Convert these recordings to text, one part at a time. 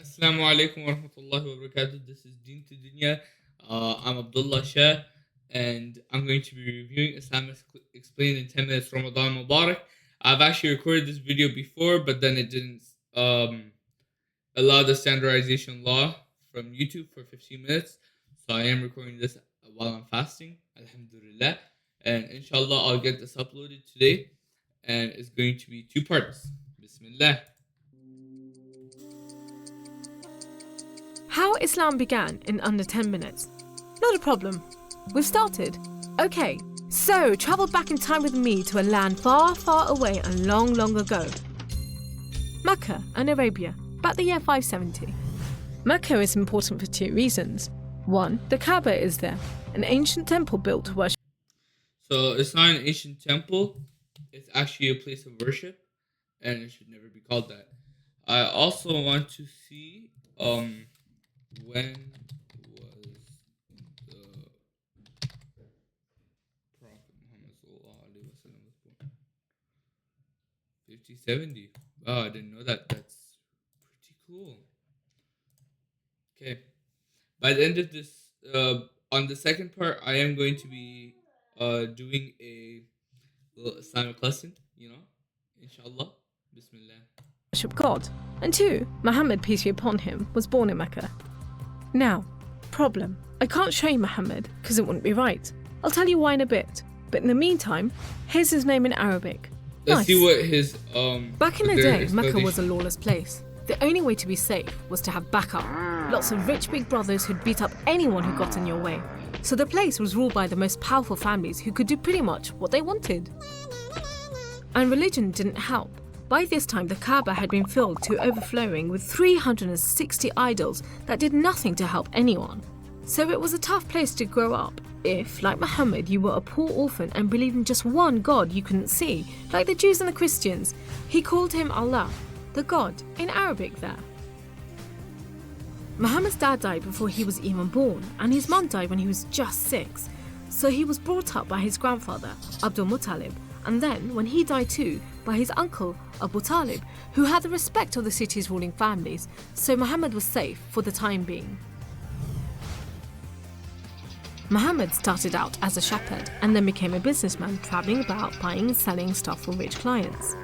Assalamu alaikum wa rahmatullahi wa barakatuh. This is Deen to Dunya. I'm Abdullah Shah, and I'm going to be reviewing Islam Explained in 10 minutes Ramadan Mubarak. I've actually recorded this video before, but then it didn't allow the standardization law from YouTube for 15 minutes. So I am recording this while I'm fasting, Alhamdulillah. And inshallah, I'll get this uploaded today, and it's going to be two parts. Bismillah. How Islam began in under 10 minutes. Not a problem. We've started. Okay, so travel back in time with me to a land far, far away and long, long ago. Mecca and Arabia, about the year 570. Mecca is important for two reasons. One, the Kaaba is there, an ancient temple built to worship. So it's not an ancient temple, it's actually a place of worship, and it should never be called that. I also want to see when was the Prophet Muhammad sallallahu alaihi wasallam was born? 5070. Wow, I didn't know that. That's pretty cool. Okay. By the end of this, on the second part, I am going to be doing a little Islamic lesson, inshallah. Bismillah. Worship God. And two, Muhammad, peace be upon him, was born in Mecca. Now, problem. I can't show you Muhammad because it wouldn't be right. I'll tell you why in a bit. But in the meantime, here's his name in Arabic. Let's Nice. see what his Back in the their day, Mecca explanation. was a lawless place. The only way to be safe was to have backup. Lots of rich big brothers who'd beat up anyone who got in your way. So the place was ruled by the most powerful families who could do pretty much what they wanted. And religion didn't help. By this time, the Kaaba had been filled to overflowing with 360 idols that did nothing to help anyone. So it was a tough place to grow up if, like Muhammad, you were a poor orphan and believed in just one God you couldn't see, like the Jews and the Christians. He called him Allah, the God, in Arabic there. Muhammad's dad died before he was even born, and his mum died when he was just 6. So he was brought up by his grandfather, Abdul Muttalib, and then, when he died too, by his uncle, Abu Talib, who had the respect of the city's ruling families, so Muhammad was safe for the time being. Muhammad started out as a shepherd and then became a businessman, travelling about buying and selling stuff for rich clients.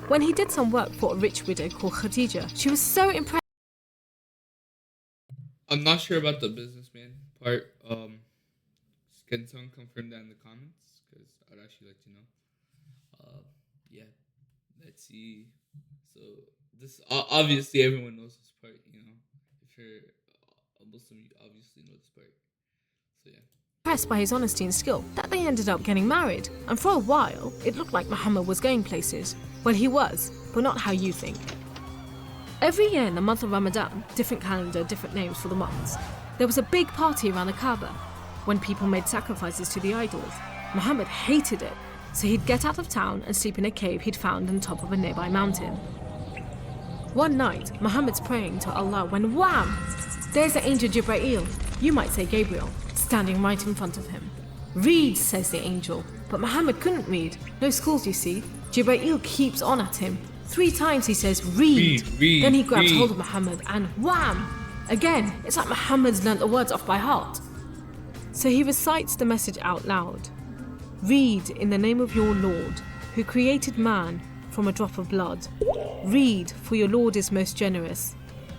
When he did some work for a rich widow called Khadija, she was so impressed. I'm not sure about the businessman part. Can someone confirm that in the comments? Because I'd actually like to know. Yeah, let's see. So this obviously everyone knows this part. If you're a Muslim, you obviously know this part. So yeah. Impressed by his honesty and skill, that they ended up getting married, and for a while it looked like Muhammad was going places. Well, he was, but not how you think. Every year in the month of Ramadan, different calendar, different names for the months, there was a big party around the Kaaba when people made sacrifices to the idols. Muhammad hated it, so he'd get out of town and sleep in a cave he'd found on top of a nearby mountain. One night, Muhammad's praying to Allah when wham! There's the angel Jibreel, you might say Gabriel, standing right in front of him. Read, says the angel, but Muhammad couldn't read. No schools, you see. Jibreel keeps on at him. 3 times he says, read. Read, Then he grabs read. hold of Muhammad and wham! Again, it's like Muhammad's learnt the words off by heart. So he recites the message out loud. Read in the name of your Lord, who created man from a drop of blood. Read, for your Lord is most generous.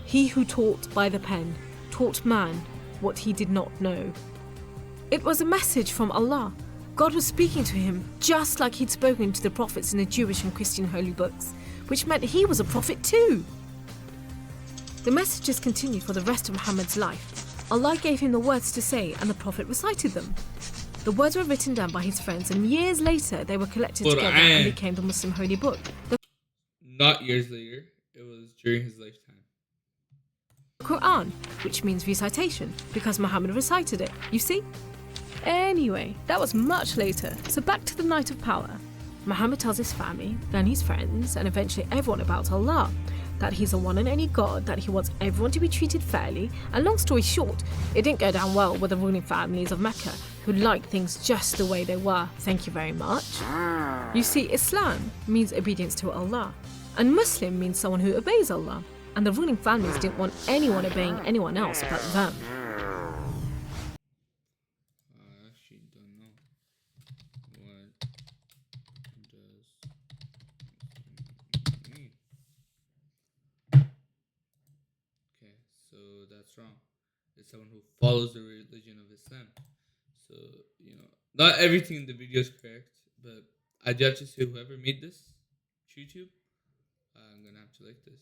He who taught by the pen, taught man what he did not know. It was a message from Allah. God was speaking to him just like he'd spoken to the prophets in the Jewish and Christian holy books, which meant he was a prophet too. The messages continued for the rest of Muhammad's life. Allah gave him the words to say and the prophet recited them. The words were written down by his friends, and years later they were collected together and became the Muslim holy book. The Not years later. It was during his lifetime. Quran, which means recitation, because Muhammad recited it, you see? Anyway, that was much later, so back to the night of power. Muhammad tells his family, then his friends, and eventually everyone about Allah, that he's the one and only God, that he wants everyone to be treated fairly, and long story short, it didn't go down well with the ruling families of Mecca, who liked things just the way they were, thank you very much. You see, Islam means obedience to Allah, and Muslim means someone who obeys Allah. and the ruling families didn't want anyone obeying anyone else but them. I actually don't know. What does mean? Okay, so that's wrong. It's someone who follows the religion of Islam. So, not everything in the video is correct, but I do have to say whoever made this YouTube, I'm gonna have to like this,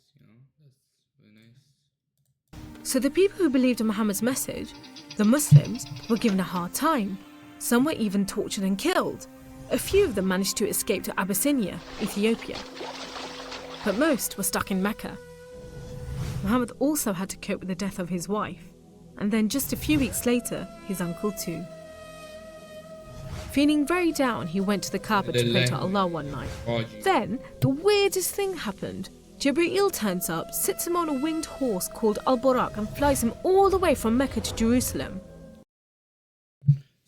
That's really nice. So the people who believed in Muhammad's message, the Muslims, were given a hard time. Some were even tortured and killed. A few of them managed to escape to Abyssinia, Ethiopia. But most were stuck in Mecca. Muhammad also had to cope with the death of his wife, and then just a few weeks later, his uncle too. Feeling very down, he went to the Kaaba to pray to Allah one night. Then, the weirdest thing happened. Jibreel turns up, sits him on a winged horse called Al-Buraq and flies him all the way from Mecca to Jerusalem.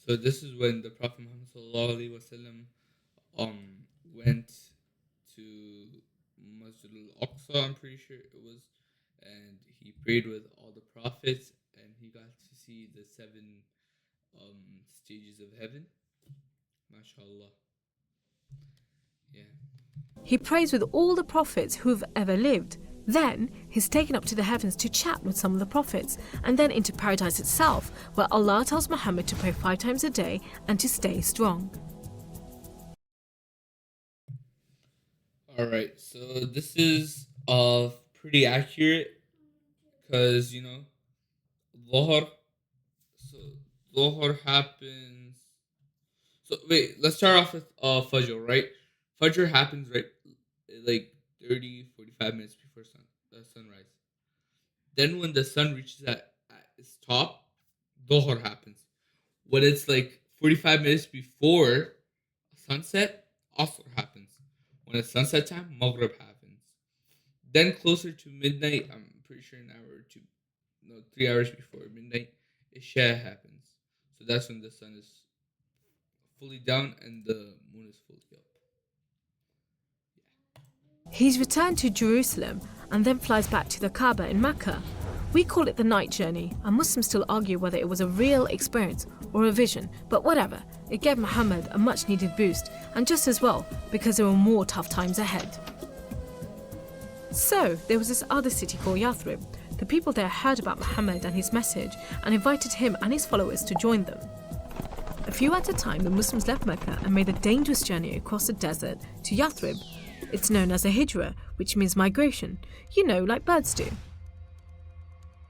So this is when the Prophet Muhammad went to Masjid al-Aqsa, I'm pretty sure it was, and he prayed with all the prophets, and he got to see the 7 stages of heaven. MashaAllah. Yeah. He prays with all the prophets who've ever lived. Then he's taken up to the heavens to chat with some of the prophets, and then into paradise itself, where Allah tells Muhammad to pray 5 times a day and to stay strong. Alright, so this is pretty accurate because, Dhuhr. So Dhuhr happens. So wait, let's start off with Fajr, right? Fajr happens like 30-45 minutes before sunrise. Then when the sun reaches at its top, Dhuhr happens. When it's like 45 minutes before sunset, Asr happens. When it's sunset time, Maghrib happens. Then closer to midnight, I'm pretty sure an hour or 2, 3 hours before midnight, Isha happens. So that's when the sun is fully down and the moon is fully up. He's returned to Jerusalem and then flies back to the Kaaba in Mecca. We call it the night journey, and Muslims still argue whether it was a real experience or a vision, but whatever, it gave Muhammad a much needed boost, and just as well, because there were more tough times ahead. So, there was this other city called Yathrib. The people there heard about Muhammad and his message and invited him and his followers to join them. A few at a time, the Muslims left Mecca and made a dangerous journey across the desert to Yathrib. It's known as a hijra, which means migration, like birds do.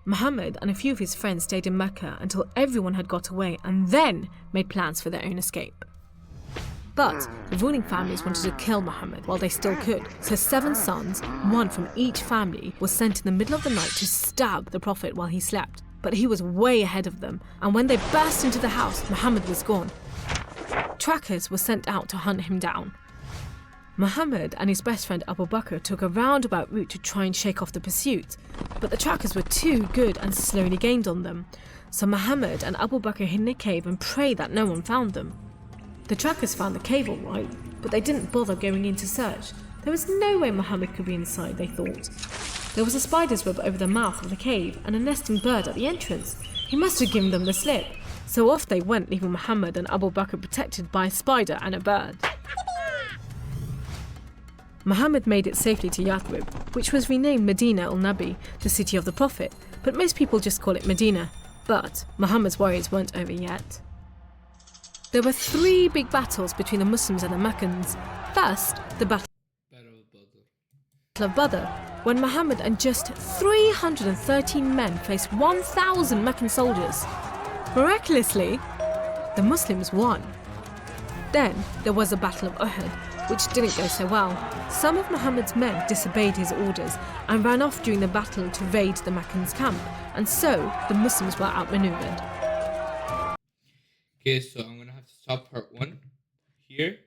Muhammad and a few of his friends stayed in Mecca until everyone had got away and then made plans for their own escape. But the ruling families wanted to kill Muhammad while they still could, so 7 sons, 1 from each family, was sent in the middle of the night to stab the Prophet while he slept. But he was way ahead of them, and when they burst into the house, Muhammad was gone. Trackers were sent out to hunt him down. Muhammad and his best friend Abu Bakr took a roundabout route to try and shake off the pursuit, but the trackers were too good and slowly gained on them. So Muhammad and Abu Bakr hid in a cave and prayed that no one found them. The trackers found the cave all right, but they didn't bother going in to search. There was no way Muhammad could be inside, they thought. There was a spider's web over the mouth of the cave and a nesting bird at the entrance. He must have given them the slip. So off they went, leaving Muhammad and Abu Bakr protected by a spider and a bird. Muhammad made it safely to Yathrib, which was renamed Medina al-Nabi, the city of the Prophet, but most people just call it Medina. But Muhammad's worries weren't over yet. There were 3 big battles between the Muslims and the Meccans. First, the Battle of Badr, when Muhammad and just 313 men faced 1,000 Meccan soldiers. Miraculously, the Muslims won. Then there was the Battle of Uhud, which didn't go so well. Some of Muhammad's men disobeyed his orders and ran off during the battle to raid the Meccans' camp, and so the Muslims were outmaneuvered. Okay, so I'm gonna have to stop part 1 here.